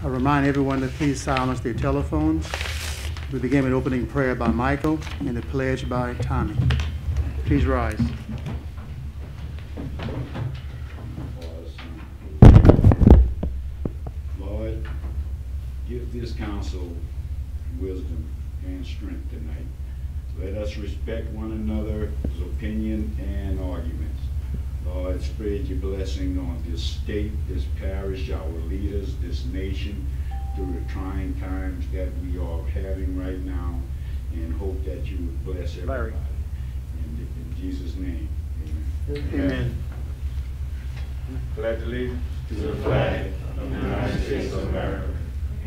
I remind everyone to please silence their telephones. We begin with opening prayer by Michael and the pledge by Tommy. Please rise. Lord, give this council wisdom and strength tonight. Let us respect one another's opinion and arguments. Lord, spread your blessing on this state, this parish, our leaders, this nation, through the trying times that we are having right now, and hope that you would bless everybody. In Jesus' name, amen. Amen. Pledge allegiance to the flag of the United States of America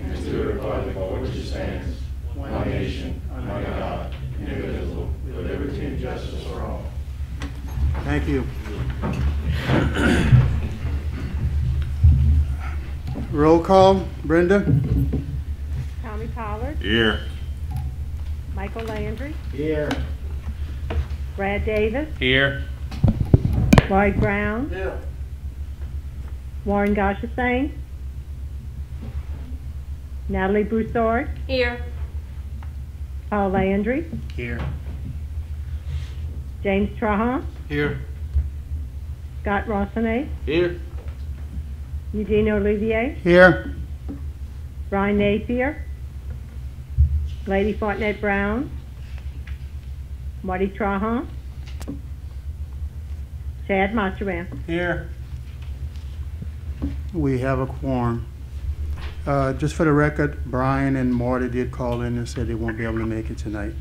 and to the republic for which it stands, one nation, under God, indivisible, with liberty and justice for all. Thank you. Roll call, Brenda. Tommy Pollard, Here. Michael Landry, Here. Brad Davis, Here. Lloyd Brown, Here. Warren Goshasane, Natalie Broussard, Here. Paul Landry, Here. James Trahan, Here. Scott Rossonay, Here. Eugene Olivier, Here. Brian Napier, Lady Fontenette Brown, Marty Trahan, Chad Macheran. Here. We have a quorum. Just for the record, Brian and Marty did call in and said they won't be able to make it tonight.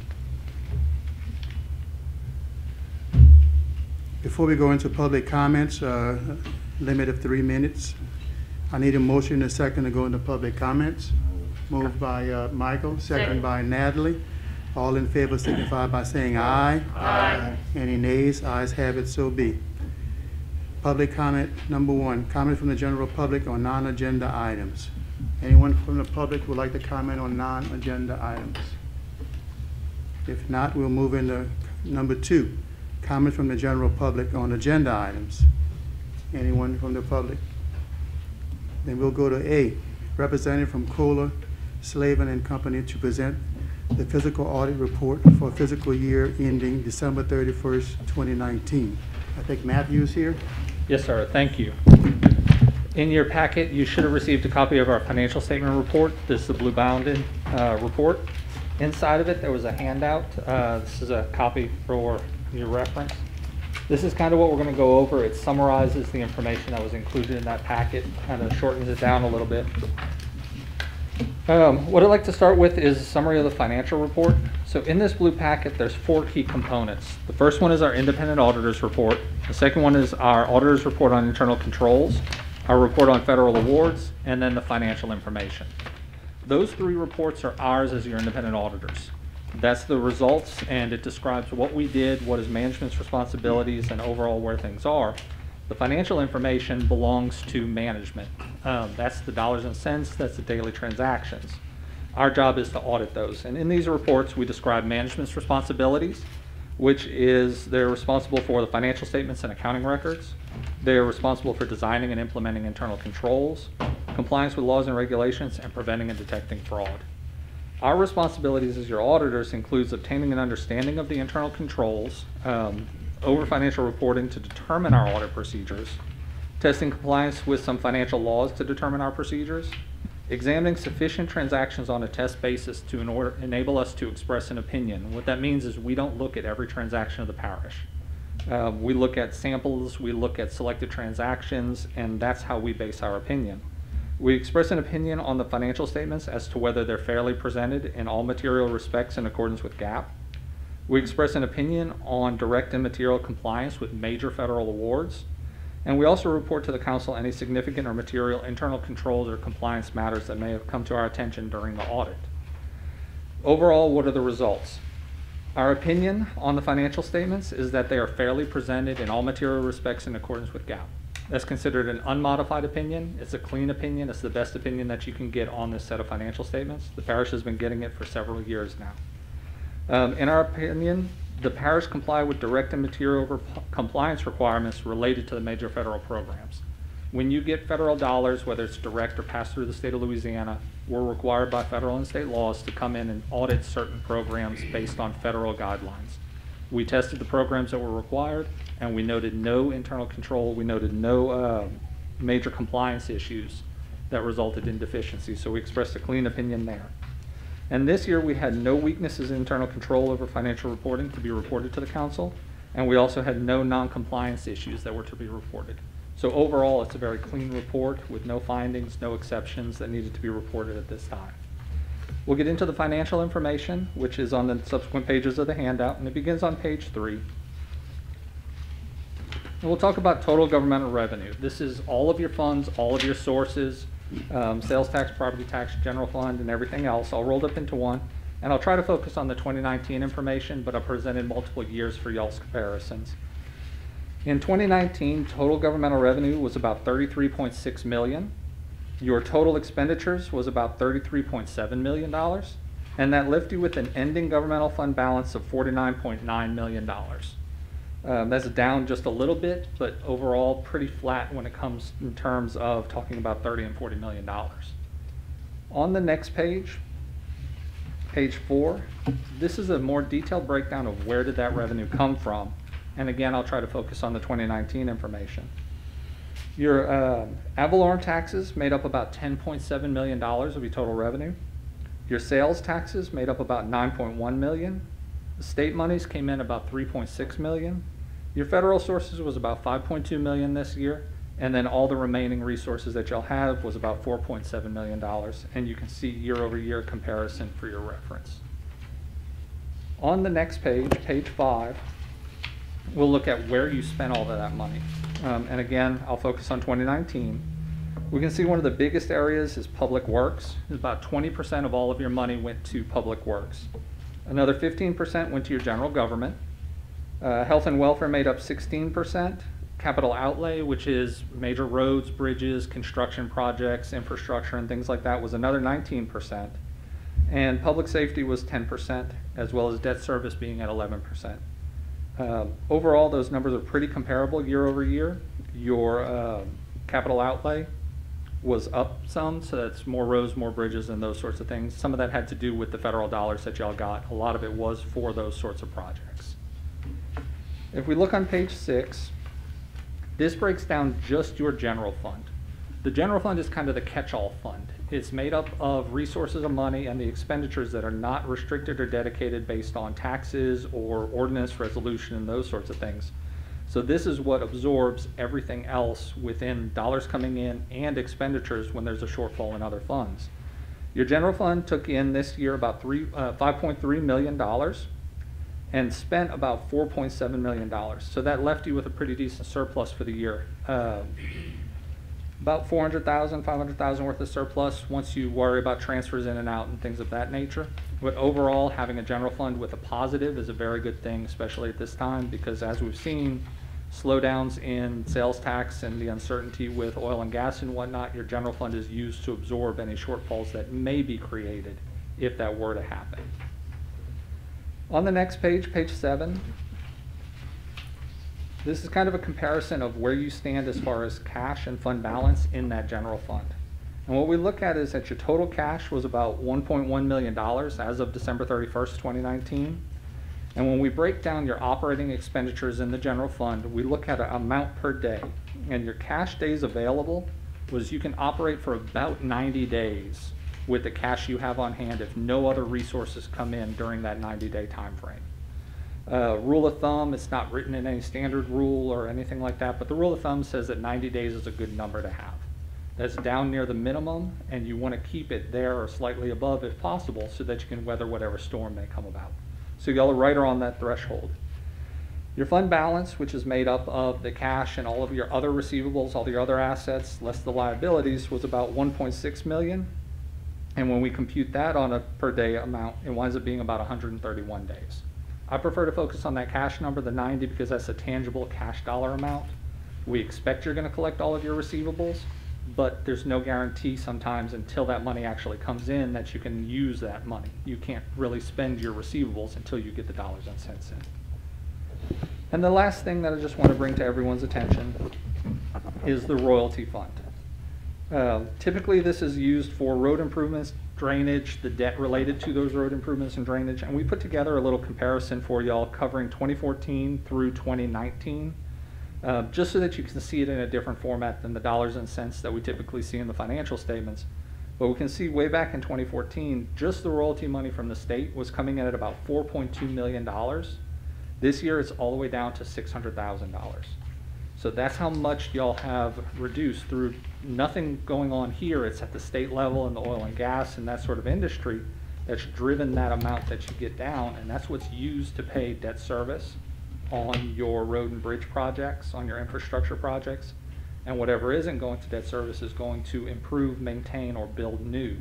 Before we go into public comments, limit of 3 minutes. I need a motion and a second to go into public comments. Moved by Michael, second by Natalie. All in favor signify by saying aye. Aye. Any nays? Ayes have it, so be. Public comment number 1, comment from the general public on non-agenda items. Anyone from the public would like to comment on non-agenda items? If not, we'll move into number 2, comment from the general public on agenda items. Anyone from the public? Then we'll go to A, representative from Kohler, Slavin and Company to present the physical audit report for fiscal year ending December 31st, 2019. I think Matthew's here. Yes, sir. Thank you. In your packet, you should have received a copy of our financial statement report. This is the blue bounded report. Inside of it, there was a handout. This is a copy for your reference. This is kind of what we're going to go over. It summarizes the information that was included in that packet, kind of shortens it down a little bit. What I'd like to start with is a summary of the financial report. So in this blue packet, there's 4 key components. The first one is our independent auditor's report. The second one is our auditor's report on internal controls, our report on federal awards, and then the financial information. Those 3 reports are ours as your independent auditors. That's the results, and it describes what we did, what is management's responsibilities, and overall where things are. The financial information belongs to management. That's the dollars and cents, that's the daily transactions. Our job is to audit those. And in these reports, we describe management's responsibilities, which is they're responsible for the financial statements and accounting records. They're responsible for designing and implementing internal controls, compliance with laws and regulations, and preventing and detecting fraud. Our responsibilities as your auditors includes obtaining an understanding of the internal controls, over financial reporting to determine our audit procedures, testing compliance with some financial laws to determine our procedures, examining sufficient transactions on a test basis to enable us to express an opinion. What that means is we don't look at every transaction of the parish. We look at samples, we look at selected transactions, and that's how we base our opinion. We express an opinion on the financial statements as to whether they're fairly presented in all material respects in accordance with GAAP. We express an opinion on direct and material compliance with major federal awards. And we also report to the council any significant or material internal controls or compliance matters that may have come to our attention during the audit. Overall, what are the results? Our opinion on the financial statements is that they are fairly presented in all material respects in accordance with GAAP. That's considered an unmodified opinion. It's a clean opinion. It's the best opinion that you can get on this set of financial statements. The parish has been getting it for several years now. In our opinion, the parish comply with direct and material compliance requirements related to the major federal programs. When you get federal dollars, whether it's direct or passed through the state of Louisiana, we're required by federal and state laws to come in and audit certain programs based on federal guidelines. We tested the programs that were required, and we noted no internal control. We noted no major compliance issues that resulted in deficiency, so we expressed a clean opinion there. And this year, we had no weaknesses in internal control over financial reporting to be reported to the council, and we also had no non-compliance issues that were to be reported. So overall, it's a very clean report with no findings, no exceptions that needed to be reported at this time. We'll get into the financial information, which is on the subsequent pages of the handout, and it begins on page 3. And we'll talk about total governmental revenue. This is all of your funds, all of your sources, sales tax, property tax, general fund, and everything else all rolled up into one. And I'll try to focus on the 2019 information, but I presented multiple years for y'all's comparisons. In 2019, total governmental revenue was about $33.6 million. Your total expenditures was about $33.7 million. And that left you with an ending governmental fund balance of $49.9 million. That's down just a little bit, but overall pretty flat when it comes in terms of talking about $30 and $40 million. On the next page, page 4, this is a more detailed breakdown of where did that revenue come from. And again, I'll try to focus on the 2019 information. Your ad valorem taxes made up about $10.7 million of your total revenue. Your sales taxes made up about $9.1 million. The state monies came in about $3.6 million. Your federal sources was about $5.2 million this year. And then all the remaining resources that you'll have was about $4.7 million. And you can see year-over-year comparison for your reference. On the next page, page 5, we'll look at where you spent all of that money. And again, I'll focus on 2019. We can see one of the biggest areas is public works. About 20% of all of your money went to public works. Another 15% went to your general government. Health and welfare made up 16%. Capital outlay, which is major roads, bridges, construction projects, infrastructure, and things like that, was another 19%. And public safety was 10%, as well as debt service being at 11%. Overall, those numbers are pretty comparable year over year. Your capital outlay was up some, so that's more roads, more bridges, and those sorts of things. Some of that had to do with the federal dollars that y'all got. A lot of it was for those sorts of projects. If we look on page 6, this breaks down just your general fund. The general fund is kind of the catch-all fund. It's made up of resources of money and the expenditures that are not restricted or dedicated based on taxes or ordinance resolution and those sorts of things. So this is what absorbs everything else within dollars coming in and expenditures when there's a shortfall in other funds. Your general fund took in this year about $5.3 million and spent about $4.7 million. So that left you with a pretty decent surplus for the year. About $400,000, $500,000 worth of surplus once you worry about transfers in and out and things of that nature. But overall, having a general fund with a positive is a very good thing, especially at this time, because as we've seen, slowdowns in sales tax and the uncertainty with oil and gas and whatnot, your general fund is used to absorb any shortfalls that may be created if that were to happen. On the next page, page 7, this is kind of a comparison of where you stand as far as cash and fund balance in that general fund. And what we look at is that your total cash was about $1.1 million as of December 31st, 2019. And when we break down your operating expenditures in the general fund, we look at an amount per day. And your cash days available was you can operate for about 90 days with the cash you have on hand if no other resources come in during that 90-day time frame. Rule of thumb, it's not written in any standard rule or anything like that, but the rule of thumb says that 90 days is a good number to have. That's down near the minimum, and you want to keep it there or slightly above if possible so that you can weather whatever storm may come about. So y'all are right around that threshold. Your fund balance, which is made up of the cash and all of your other receivables, all your other assets, less the liabilities, was about $1.6 million. And when we compute that on a per day amount, it winds up being about 131 days. I prefer to focus on that cash number, the 90, because that's a tangible cash dollar amount. We expect you're going to collect all of your receivables, but there's no guarantee sometimes until that money actually comes in that you can use that money. You can't really spend your receivables until you get the dollars and cents in. And the last thing that I just want to bring to everyone's attention is the royalty fund. Typically, this is used for road improvements, drainage, the debt related to those road improvements and drainage. And we put together a little comparison for y'all covering 2014 through 2019, just so that you can see it in a different format than the dollars and cents that we typically see in the financial statements. But we can see way back in 2014, just the royalty money from the state was coming in at about $4.2 million. This year, it's all the way down to $600,000. So that's how much y'all have reduced through nothing going on here. It's at the state level and the oil and gas and that sort of industry that's driven that amount that you get down, and that's what's used to pay debt service on your road and bridge projects, on your infrastructure projects, and whatever isn't going to debt service is going to improve, maintain, or build new.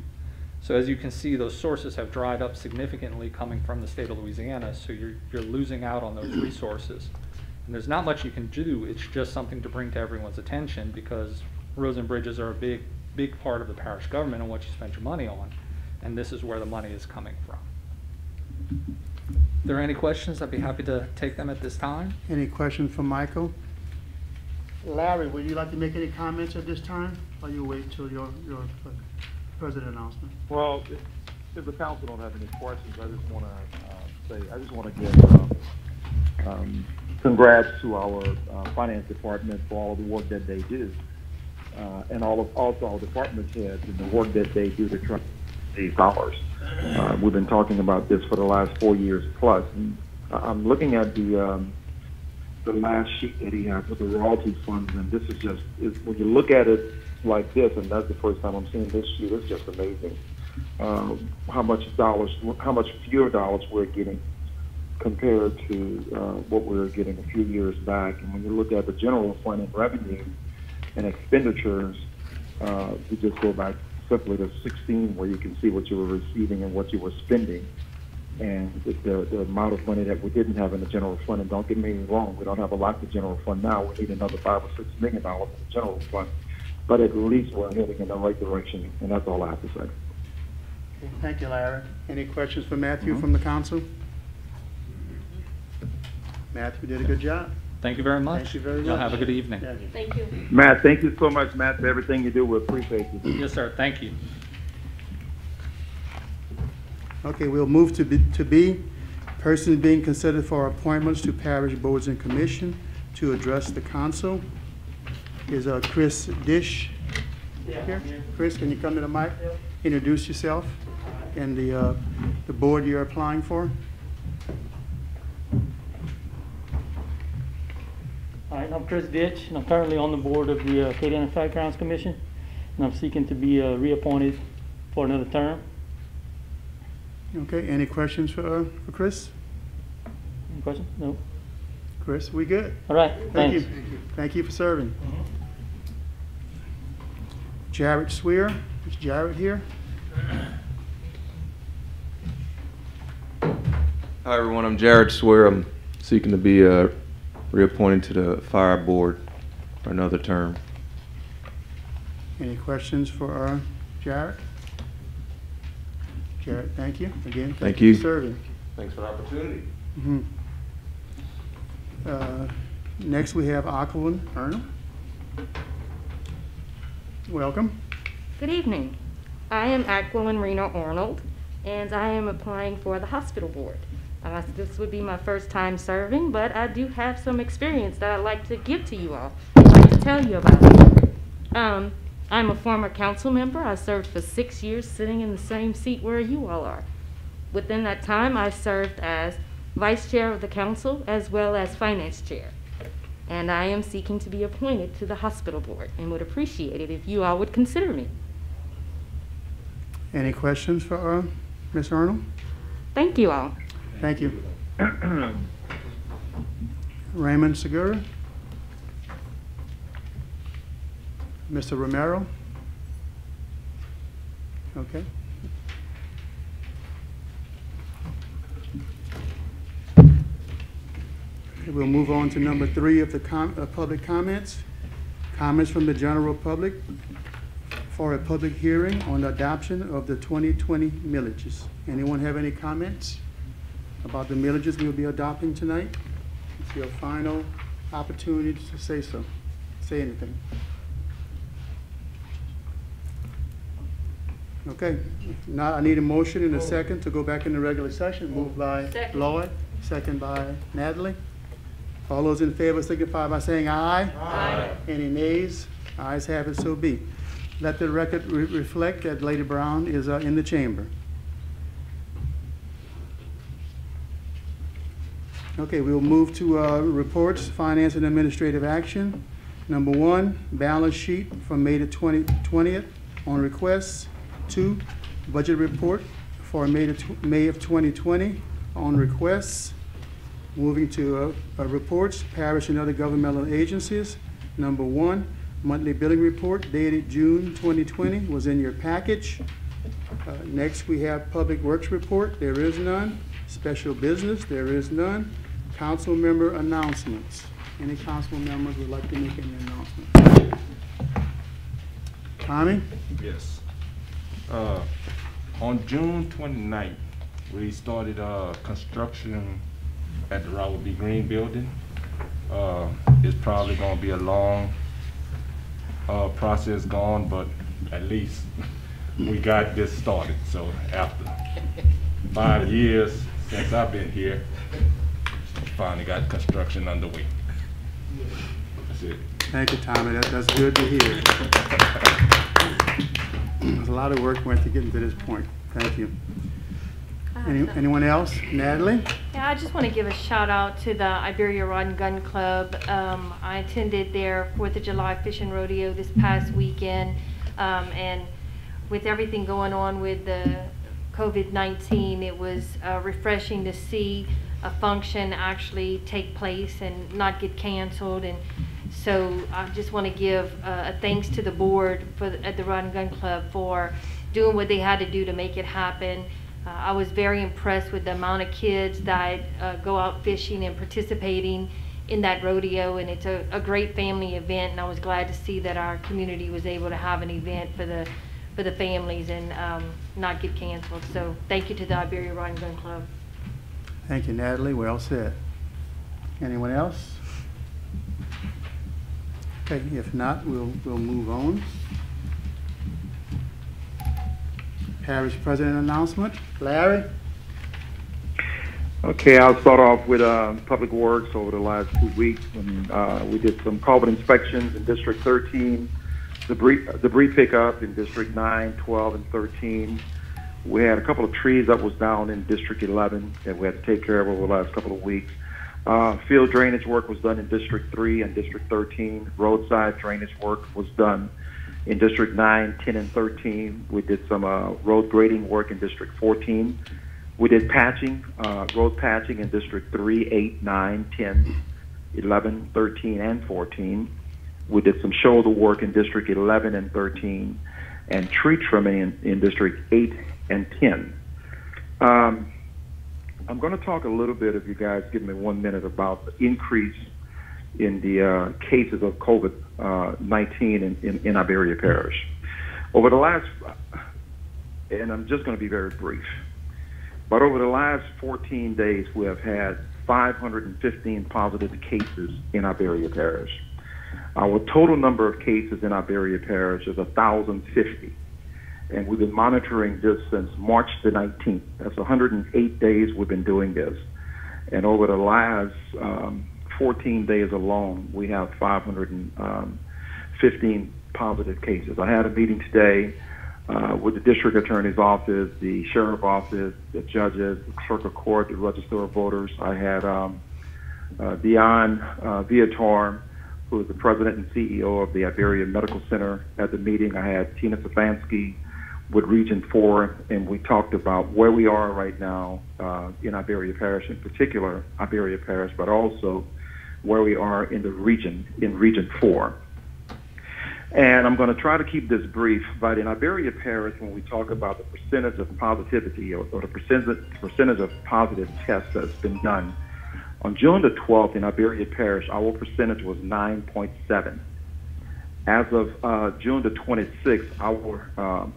So as you can see, those sources have dried up significantly coming from the state of Louisiana, so you're losing out on those resources. And there's not much you can do. It's just something to bring to everyone's attention, because roads and bridges are a big part of the parish government and what you spend your money on. And this is where the money is coming from. If there are any questions, I'd be happy to take them at this time. Any questions for Michael? Larry, would you like to make any comments at this time, or you wait till your president announcement? Well, if the council don't have any questions, I just want to give congrats to our finance department for all of the work that they do, and also our department heads and the work that they do to try these dollars. We've been talking about this for the last 4 years plus. And I'm looking at the last sheet that he has with the royalty funds, and this is when you look at it like this, and that's the first time I'm seeing this sheet. It's just amazing how much fewer dollars we're getting compared to what we were getting a few years back. And when you look at the general fund and revenue and expenditures, you just go back simply to 16, where you can see what you were receiving and what you were spending, and the amount of money that we didn't have in the general fund. And don't get me wrong, we don't have a lot in the general fund now. We need another $5 or $6 million in the general fund, but at least we're heading in the right direction, and that's all I have to say. Okay, thank you, Larry. Any questions for Matthew from the council? Matthew did a good job. Thank you very much. Thank you very much. Y'all have a good evening. Yeah. Thank you. Matt, thank you so much, Matt, for everything you do. We appreciate you. Yes, sir. Thank you. Okay, we'll move to B, persons being considered for appointments to parish boards and commission. To address the council is Chris Dish here. Chris, can you come to the mic? Introduce yourself and the board you're applying for. All right, I'm Chris Ditch, and I'm currently on the board of the Acadiana Fairgrounds Commission, and I'm seeking to be reappointed for another term. Okay, any questions for Chris? Any questions? No. Chris, we good? All right, Thank thanks. you. Thank you for serving. Jared Swear, is Jared here? Hi everyone, I'm Jared Swear. I'm seeking to be reappointed to the fire board for another term. Any questions for Jared? Jared, thank you. Again, Thank you. for serving. Thanks for the opportunity. Next, we have Aquilin Arnold. Welcome. Good evening. I am Aquilin Reno Arnold, and I am applying for the hospital board. This would be my first time serving, but I do have some experience that I'd like to give to you all. I'd like to tell you about. I'm a former council member. I served for 6 years sitting in the same seat where you all are. Within that time, I served as vice chair of the council as well as finance chair. And I am seeking to be appointed to the hospital board and would appreciate it if you all would consider me. Any questions for Ms. Arnold? Thank you all. Thank you. Raymond Segura. Mr. Romero. Okay. We'll move on to number 3 of the public comments. Comments from the general public for a public hearing on the adoption of the 2020 millages. Anyone have any comments about the millages we'll be adopting tonight? It's your final opportunity to say so. say anything? Okay, now I need a motion and a second to go back into regular session. Moved by Second. Lloyd, second by Natalie. All those in favor signify by saying aye. Aye. Any nays? Ayes have it, so be. Let the record reflect that Lady Brown is in the chamber. Okay, we'll move to reports, finance and administrative action. Number 1, balance sheet from May the 20th on requests. 2, budget report for May of 2020 on requests. Moving to reports, parish and other governmental agencies. Number 1, monthly billing report dated June 2020 was in your package. Next, we have public works report. There is none. Special business. There is none. Council member announcements. Any council members would like to make any announcements? Tommy? Yes. On June 29th, we started construction at the Robert B. Green building. It's probably going to be a long process gone, but at least we got this started. So after 5 years since I've been here, we finally got construction underway. That's it. Thank you, Tommy. That's good to hear. There's a lot of work went to getting to this point. Thank you. Anyone else? Natalie? Yeah, I just want to give a shout out to the Iberia Rod and Gun Club. I attended their 4th of July fishing rodeo this past weekend, and with everything going on with the COVID-19, it was refreshing to see a function actually take place and not get canceled. And so I just want to give a thanks to the board at the Rod and Gun Club for doing what they had to do to make it happen. I was very impressed with the amount of kids that go out fishing and participating in that rodeo, and it's a great family event, and I was glad to see that our community was able to have an event for the families and not get canceled. So thank you to the Iberia Rod and Gun Club. Thank you, Natalie. Well said. Anyone else? Okay, if not, we'll move on. Parish President announcement. Larry? Okay, I'll start off with Public Works over the last 2 weeks when we did some culvert inspections in District 13, debris pickup in District 9, 12, and 13. We had a couple of trees that was down in District 11 that we had to take care of over the last couple of weeks. Field drainage work was done in District 3 and District 13. Roadside drainage work was done in District 9, 10, and 13. We did some road grading work in District 14. We did patching, road patching in District 3, 8, 9, 10, 11, 13, and 14. We did some shoulder work in District 11 and 13, and tree trimming in District 8 and 10. I'm going to talk a little bit, if you guys give me 1 minute, about the increase in the cases of COVID-19 in Iberia Parish. Over the last, and I'm just going to be very brief, but over the last 14 days, we have had 515 positive cases in Iberia Parish. Our total number of cases in Iberia Parish is 1,050. And we've been monitoring this since March the 19th. That's 108 days we've been doing this. And over the last 14 days alone, we have 515 positive cases. I had a meeting today with the district attorney's office, the sheriff's office, the judges, the clerk of court, the register of voters. I had Dion Viator, who is the president and CEO of the Iberia Medical Center, at the meeting. I had Tina Stefanski with Region 4, and we talked about where we are right now in Iberia Parish, in particular Iberia Parish, but also where we are in the region, in Region 4. And I'm going to try to keep this brief, but in Iberia Parish, when we talk about the percentage of positivity or the percentage of positive tests that's been done, on June the 12th in Iberia Parish, our percentage was 9.7. As of June the 26th, our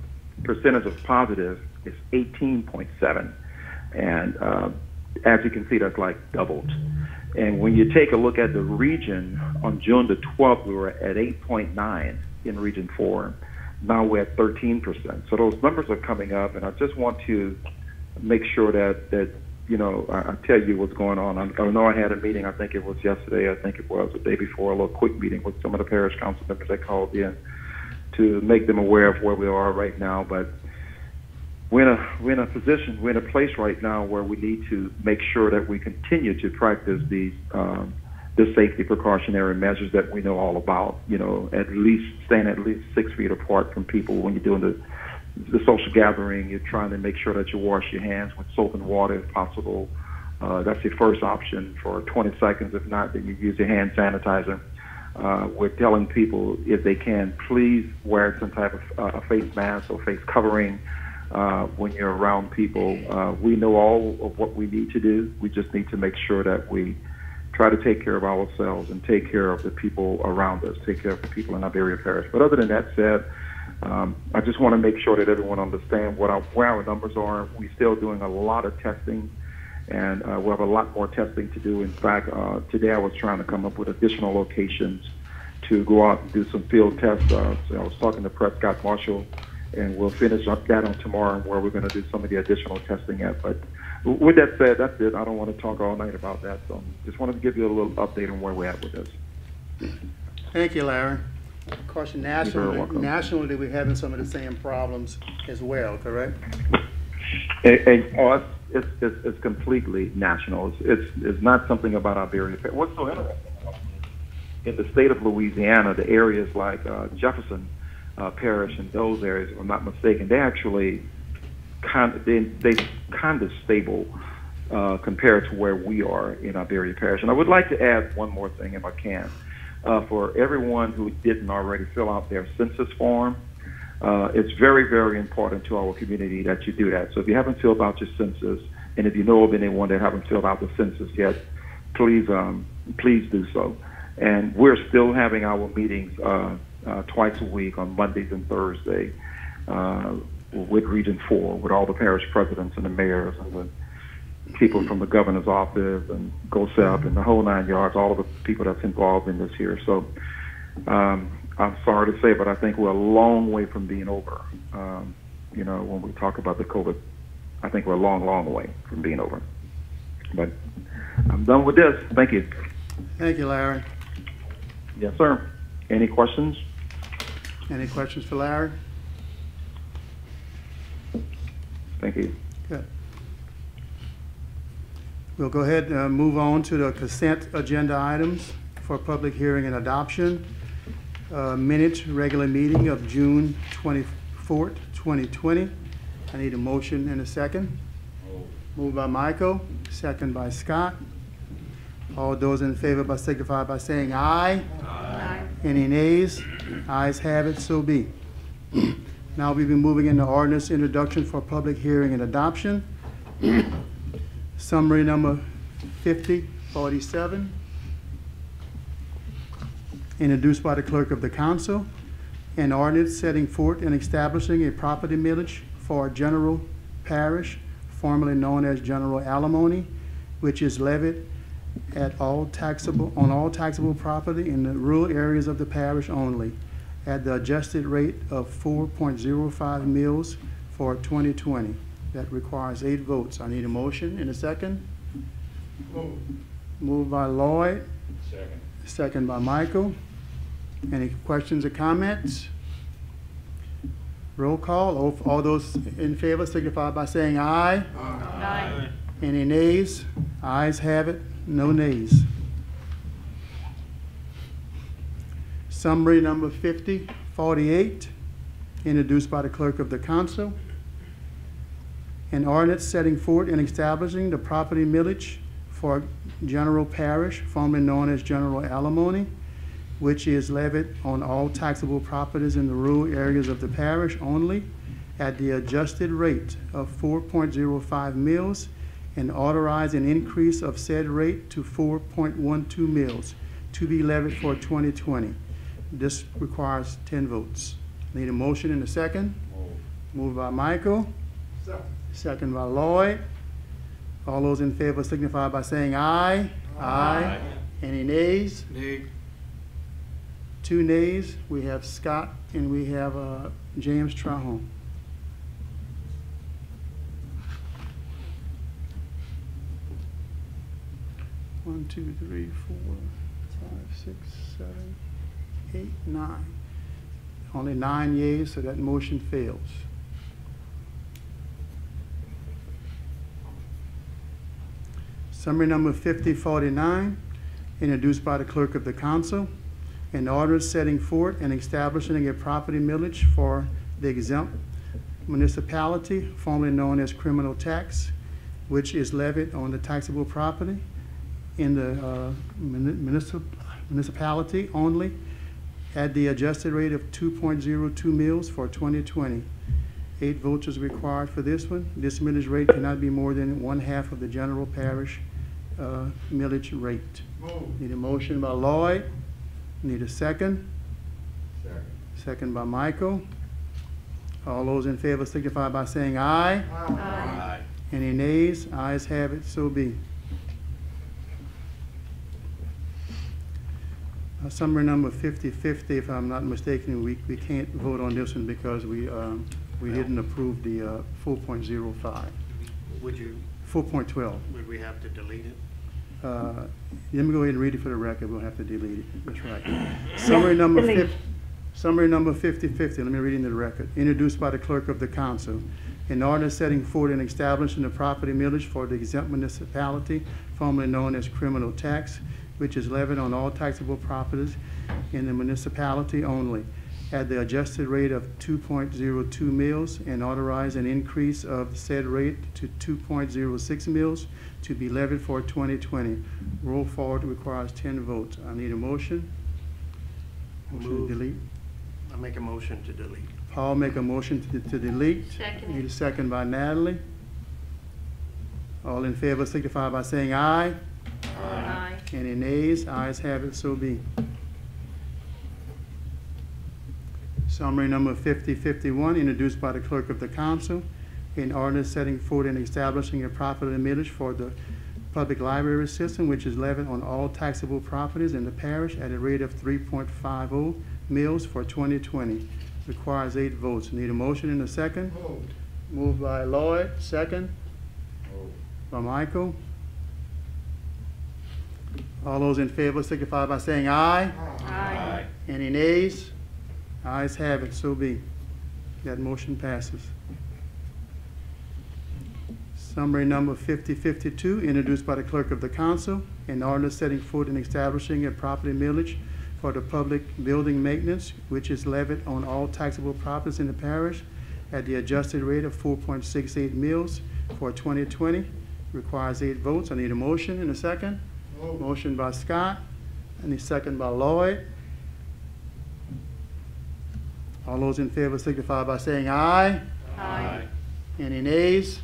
percentage of positive is 18.7. And as you can see, that's like doubled. And when you take a look at the region, On June the 12th, we were at 8.9 in Region 4. Now we're at 13%. So those numbers are coming up, and I just want to make sure that I tell you what's going on. I know I had a meeting, I think it was yesterday, I think it was the day before, a little quick meeting with some of the parish council members that called in to make them aware of where we are right now. But we're in a position, we're in a place right now where we need to make sure that we continue to practice these the safety precautionary measures that we know all about. At least staying at least 6 feet apart from people when you're doing the social gathering. You're trying to make sure that you wash your hands with soap and water if possible. That's your first option for 20 seconds. If not, then you use your hand sanitizer. We're telling people, if they can, please wear some type of a face mask or face covering when you're around people. We know all of what we need to do. We just need to make sure that we try to take care of ourselves and take care of the people around us, take care of the people in Iberia Parish. But other than that said, I just want to make sure that everyone understands where our numbers are. We're still doing a lot of testing, and we'll have a lot more testing to do. In fact, today I was trying to come up with additional locations to go out and do some field tests. So I was talking to Prescott Marshall, and we'll finish up that on tomorrow, where we're going to do some of the additional testing at. But with that said, that's it. I don't want to talk all night about that. So just wanted to give you a little update on where we're at with this. Thank you, Larry. Of course, You're very welcome. nationally, we're having some of the same problems as well, correct? It's completely national. It's not something about Iberia. What's so interesting, in the state of Louisiana, the areas like Jefferson Parish and those areas, if I'm not mistaken, they actually kind of stable compared to where we are in Iberia Parish. And I would like to add one more thing, if I can. For everyone who didn't already fill out their census form, it's very, very important to our community that you do that. So if you haven't filled out your census, and if you know of anyone that haven't filled out the census yet, please do so. And we're still having our meetings twice a week on Mondays and Thursday with Region 4, with all the parish presidents and the mayors and the people from the governor's office and GOSEP and the whole 9 yards, all of the people that's involved in this here. So I'm sorry to say, but I think we're a long way from being over. When we talk about the COVID, I think we're a long, long way from being over. But I'm done with this. Thank you. Thank you, Larry. Yes, sir. Any questions? Any questions for Larry? Thank you. Good. We'll go ahead and move on to the consent agenda items for public hearing and adoption. Minutes, regular meeting of June 24th, 2020. I need a motion and a second. Moved by Michael, second by Scott. All those in favor signify by saying aye. Aye. Any nays? Ayes have it, so be. Now we'll be moving into ordinance introduction for public hearing and adoption. Summary number 5047, introduced by the clerk of the council. An ordinance setting forth and establishing a property millage for a general parish, formerly known as general alimony, which is levied on all taxable property in the rural areas of the parish only, at the adjusted rate of 4.05 mils for 2020. That requires 8 votes. I need a motion and a second. Moved by Lloyd. Second. Second by Michael. Any questions or comments? Roll call. All those in favor signify by saying aye. Aye. Any nays? Ayes have it. No nays. Summary number 5048, introduced by the clerk of the council. An ordinance setting forth and establishing the property millage for general parish, formerly known as general alimony, which is levied on all taxable properties in the rural areas of the parish only, at the adjusted rate of 4.05 mils, and authorize an increase of said rate to 4.12 mils to be levied for 2020. This requires 10 votes. Need a motion and a second. Moved by Michael. Second by Lloyd. All those in favor signify by saying aye. Aye. Any nays? Nay. 2 nays. We have Scott and we have James Trahan. One, 2, 3, 4, 5, 6, 7, 8, 9. Only 9 yeas, so that motion fails. Summary number 5049, introduced by the clerk of the council. An order setting forth and establishing a property millage for the exempt municipality, formerly known as criminal tax, which is levied on the taxable property in the municipality only at the adjusted rate of 2.02 mils for 2020. 8 votes is required for this one. This millage rate cannot be more than 1/2 of the general parish millage rate. Need a motion by Lloyd. Need a second. Second by Michael. All those in favor signify by saying aye. Aye. Any nays? Ayes have it, so be. Summary number 5050, if I'm not mistaken, we can't vote on this one because we didn't approve the 4.05. Would you, 4.12. would we have to delete it? Let me go ahead and read it for the record. We'll have to delete it. That's right. Summary number 5050. Let me read it into the record. Introduced by the clerk of the council. An order setting forth and establishing the property millage for the exempt municipality, formerly known as criminal tax, which is levied on all taxable properties in the municipality only, at the adjusted rate of 2.02 mils, and authorize an increase of said rate to 2.06 mils to be levied for 2020. Roll forward requires 10 votes. I need a motion. Motion to Move. delete. I make a motion to delete. Paul make a motion to delete. Second. Need a second by Natalie. All in favor signify by saying aye. Aye. Any nays? Ayes have it, so be. Summary number 5051, introduced by the clerk of the council. An ordinance setting forth and establishing a property millage for the public library system, which is levied on all taxable properties in the parish at a rate of 3.50 mils for 2020. Requires 8 votes. Need a motion and a second? Moved by Lloyd, second. By Michael. All those in favor signify by saying aye. Aye. Any nays? Ayes have it, so be. That motion passes. Summary number 5052, introduced by the clerk of the council. An ordinance setting forth and establishing a property millage for the public building maintenance, which is levied on all taxable properties in the parish at the adjusted rate of 4.68 mils for 2020. Requires 8 votes. I need a motion and a second. Motion by Scott, and a second by Lloyd. All those in favor signify by saying aye. Aye. Any nays?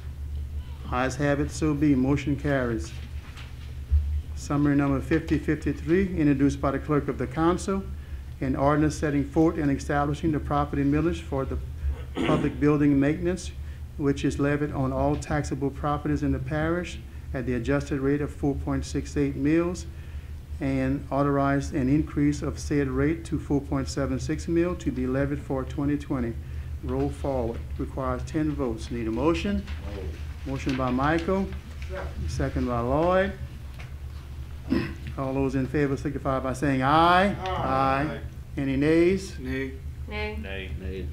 Ayes have it, so be. Motion carries. Summary number 5053, introduced by the clerk of the council. An ordinance setting forth and establishing the property millage for the public building maintenance, which is levied on all taxable properties in the parish at the adjusted rate of 4.68 mils, and authorized an increase of said rate to 4.76 mil to be levied for 2020. Roll forward. Requires 10 votes. Need a motion? Motion by Michael. Second by Lloyd. All those in favor signify by saying aye. Aye. Any nays? Nay. Nay.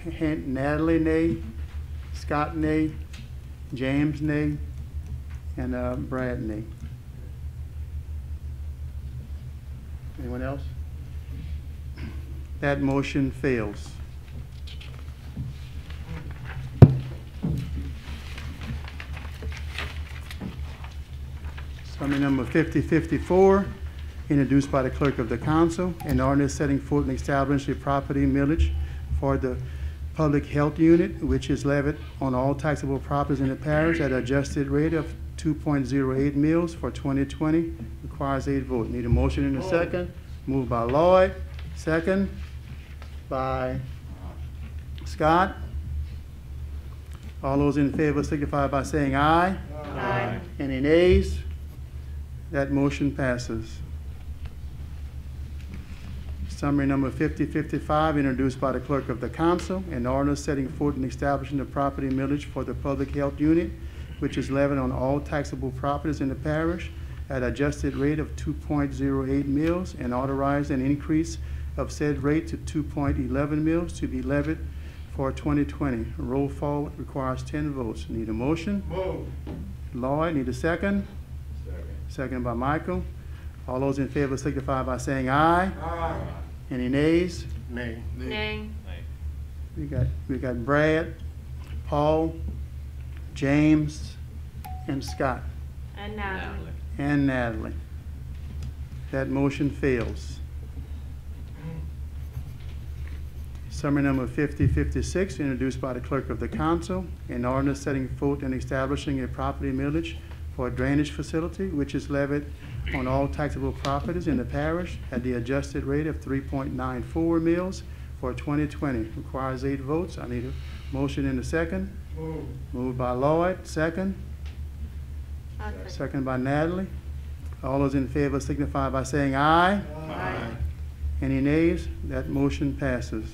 Natalie, nay. Scott, nay. James, nay. And Brad, nay. Anyone else? That motion fails. Summary number 5054, introduced by the clerk of the council. An ordinance setting forth and establishing a property millage for the public health unit, which is levied on all taxable properties in the parish at an adjusted rate of 2.08 mils for 2020. Requires 8 votes. Need a motion in a second. Moved by Lloyd. Second by Scott. All those in favor signify by saying aye. Aye. Any nays? That motion passes. Summary number 5055, introduced by the clerk of the council, an ordinance setting forth and establishing the property millage for the public health unit, which is levied on all taxable properties in the parish at adjusted rate of 2.08 mils, and authorize an increase of said rate to 2.11 mils to be levied for 2020. Roll forward requires 10 votes. Need a motion? Move. Lloyd, need a second? Second by Michael. All those in favor signify by saying aye. Aye. Any nays? Nay. Nay. We got Brad, Paul, James, and Scott, And Natalie. and Natalie. That motion fails. Summary number 5056, introduced by the clerk of the council, an ordinance setting forth and establishing a property millage for a drainage facility, which is levied on all taxable properties in the parish at the adjusted rate of 3.94 mils for 2020. Requires 8 votes. I need a motion in a second. Move. Moved by Lloyd, second. Second by Natalie. All those in favor signify by saying aye. Aye. Any nays? That motion passes.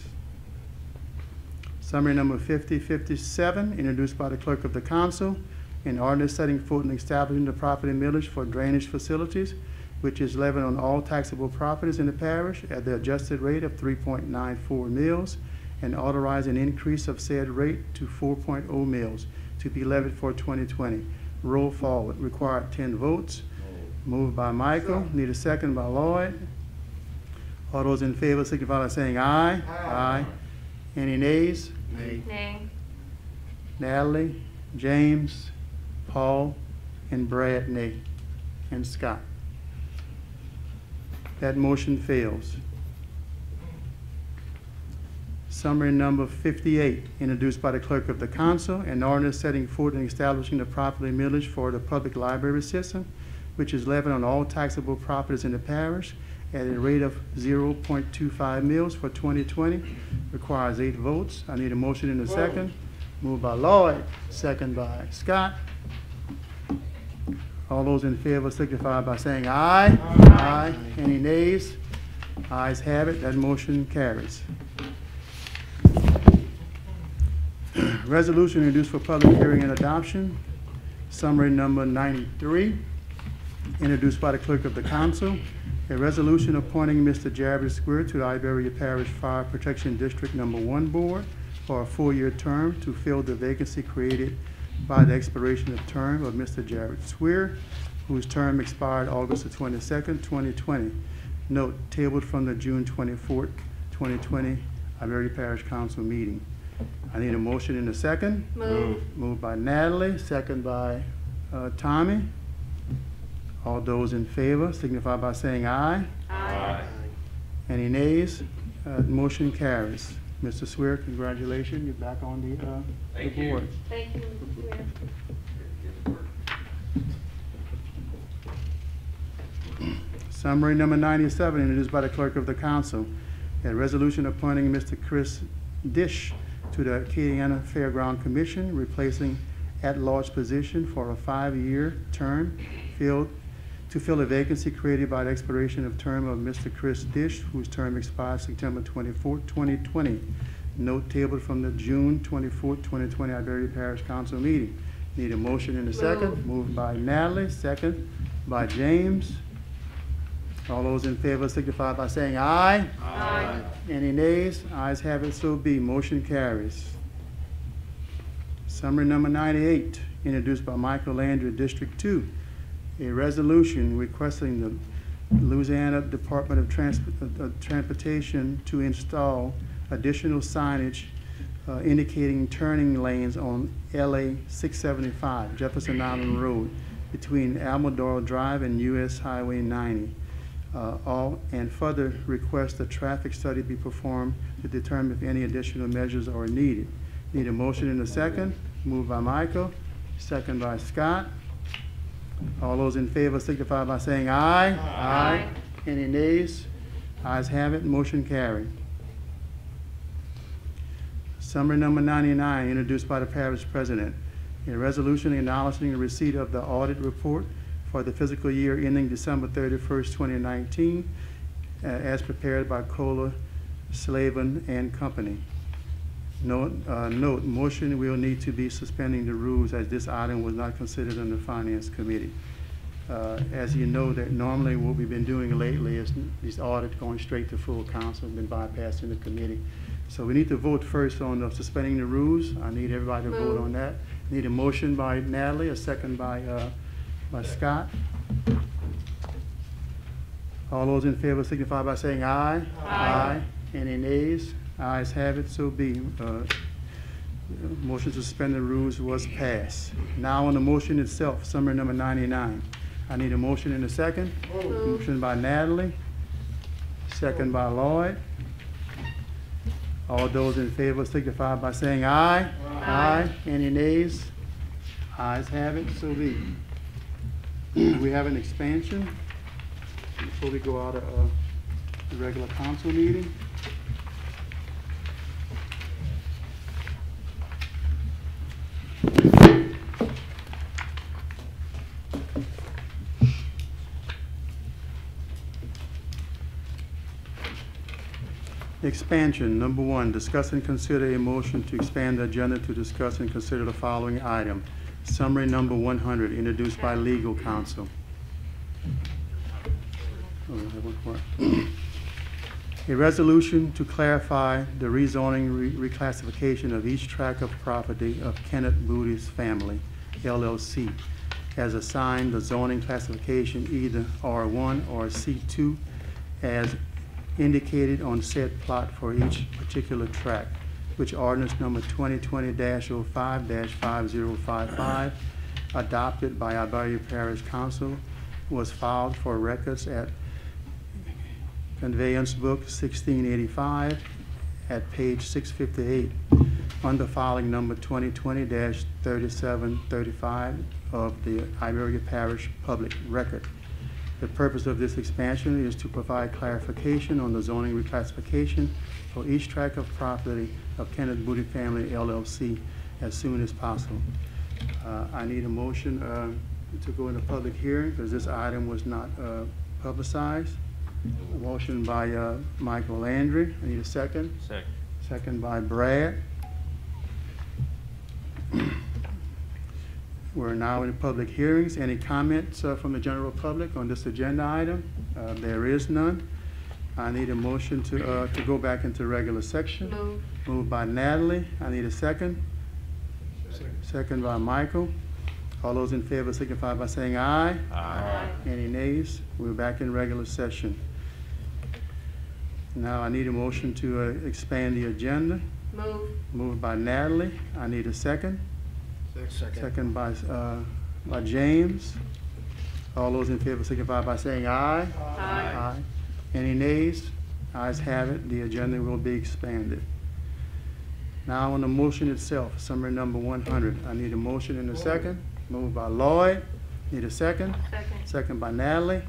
Summary number 5057, introduced by the clerk of the council, an ordinance setting forth and establishing the property millage for drainage facilities, which is levied on all taxable properties in the parish at the adjusted rate of 3.94 mils, and authorize an increase of said rate to 4.0 mils to be levied for 2020. Roll forward, required 10 votes. Moved by Michael, need a second by Lloyd. All those in favor signify by saying aye. Aye. Any nays? Nay. Nay. Natalie, James, Paul, and Brad, nay, and Scott. That motion fails. Summary number 58, introduced by the clerk of the council, an ordinance setting forth and establishing the property millage for the public library system, which is levied on all taxable properties in the parish at a rate of 0.25 mils for 2020. Requires 8 votes. I need a motion in a second. Moved by Lloyd, second by Scott. All those in favor signify by saying aye. Aye. Any nays? Ayes have it. That motion carries. Resolution introduced for public hearing and adoption. Summary number 93, introduced by the clerk of the council. A resolution appointing Mr. Jared Square to the Iberia Parish Fire Protection District Number 1 Board for a 4-year term to fill the vacancy created by the expiration of term of Mr. Jared Swear, whose term expired August the 22nd, 2020. Note, tabled from the June 24th, 2020 Iberia Parish Council meeting. I need a motion in a second. Move. Moved by Natalie, second by Tommy. All those in favor signify by saying aye. Aye. Any nays? Motion carries. Mr. Swear, congratulations, you're back on the board. Thank you, Mr. Swear. Summary number 97, introduced by the clerk of the council. A resolution appointing Mr. Chris Dish to the Acadiana Fairground Commission, replacing at-large position for a 5-year term to fill a vacancy created by the expiration of term of Mr. Chris Dish, whose term expires September 24, 2020. Note tabled from the June 24, 2020 Iberia Parish Council meeting. Need a motion in a second. Moved by Natalie, second by James. All those in favor signify by saying aye. Aye. Any nays? Ayes have it, so be. Motion carries. Summary number 98, introduced by Michael Landry, District 2. A resolution requesting the Louisiana Department of Transportation to install additional signage indicating turning lanes on LA 675, Jefferson Island Road, between Almodoro Drive and US Highway 90. And further request a traffic study be performed to determine if any additional measures are needed. Need a motion in a second. Moved by Michael, second by Scott. All those in favor signify by saying aye. Aye. Any nays? Ayes have it. Motion carried. Summary number 99, introduced by the parish president. A resolution acknowledging the receipt of the audit report for the fiscal year ending December 31st, 2019, as prepared by Kohler, Slavin and Company. Note, motion will need to be suspending the rules as this item was not considered under Finance Committee. As you know, that normally what we've been doing lately is these audits going straight to full council, been bypassing the committee. So we need to vote first on suspending the rules. I need everybody to vote on that. Need a motion by Natalie, a second by Scott. All those in favor signify by saying aye. Aye. Any nays? Ayes have it, so be. Motion to suspend the rules was passed. Now on the motion itself, summary number 99. I need a motion in a second. Motion by Natalie, second by Lloyd. All those in favor signify by saying aye. Aye. Any nays? Ayes have it, so be. We have an expansion before we go out of the regular council meeting. Expansion, number 1, discuss and consider a motion to expand the agenda to discuss and consider the following item. Summary number 100, introduced by legal counsel. A resolution to clarify the rezoning reclassification of each tract of property of Kenneth Booty's family, LLC, as assigned the zoning classification either R1 or C2 as indicated on said plot for each particular tract, which ordinance number 2020-05-5055, adopted by Iberia Parish Council, was filed for records at Conveyance Book 1685 at page 658 under filing number 2020-3735 of the Iberia Parish Public Record. The purpose of this expansion is to provide clarification on the zoning reclassification for each tract of property of Kenneth Booty Family LLC as soon as possible. I need a motion to go into public hearing because this item was not publicized. A motion by Michael Landry. I need a second. Second. Second by Brad. We're now in public hearings. Any comments from the general public on this agenda item? There is none. I need a motion to go back into regular section. Move. Moved by Natalie. I need a second. Second by Michael. All those in favor signify by saying aye. Aye. Any nays? We're back in regular session. Now I need a motion to expand the agenda. Move. Moved by Natalie. I need a second. Second. Second by James. All those in favor signify by saying aye. Aye. Any nays? Ayes have it. The agenda will be expanded. Now on the motion itself, summary number 100. I need a motion in a second. Moved by Lloyd. Need a second. Second. Second by Natalie.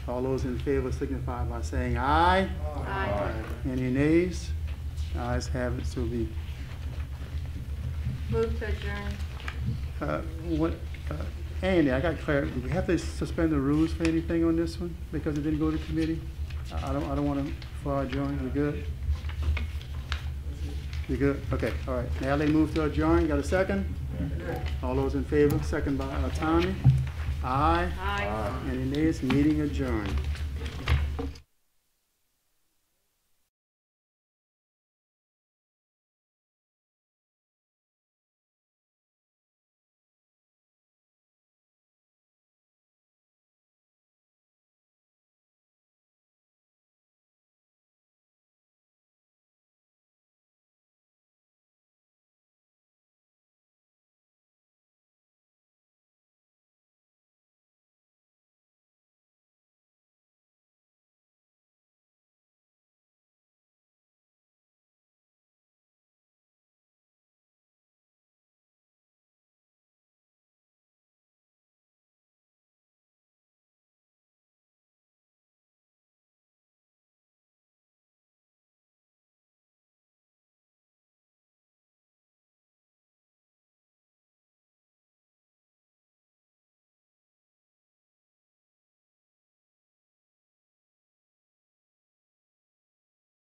All those in favor signify by saying aye. Aye. Any nays? Ayes have it. So be. Move to adjourn. Andy, I got clarity. Do we have to suspend the rules for anything on this one because it didn't go to committee? I don't want to far adjourn. We good? You good? Okay. All right. Now they move to adjourn. Got a second? All those in favor? Second by Tommy. Aye. Aye. Any nays? Meeting adjourned.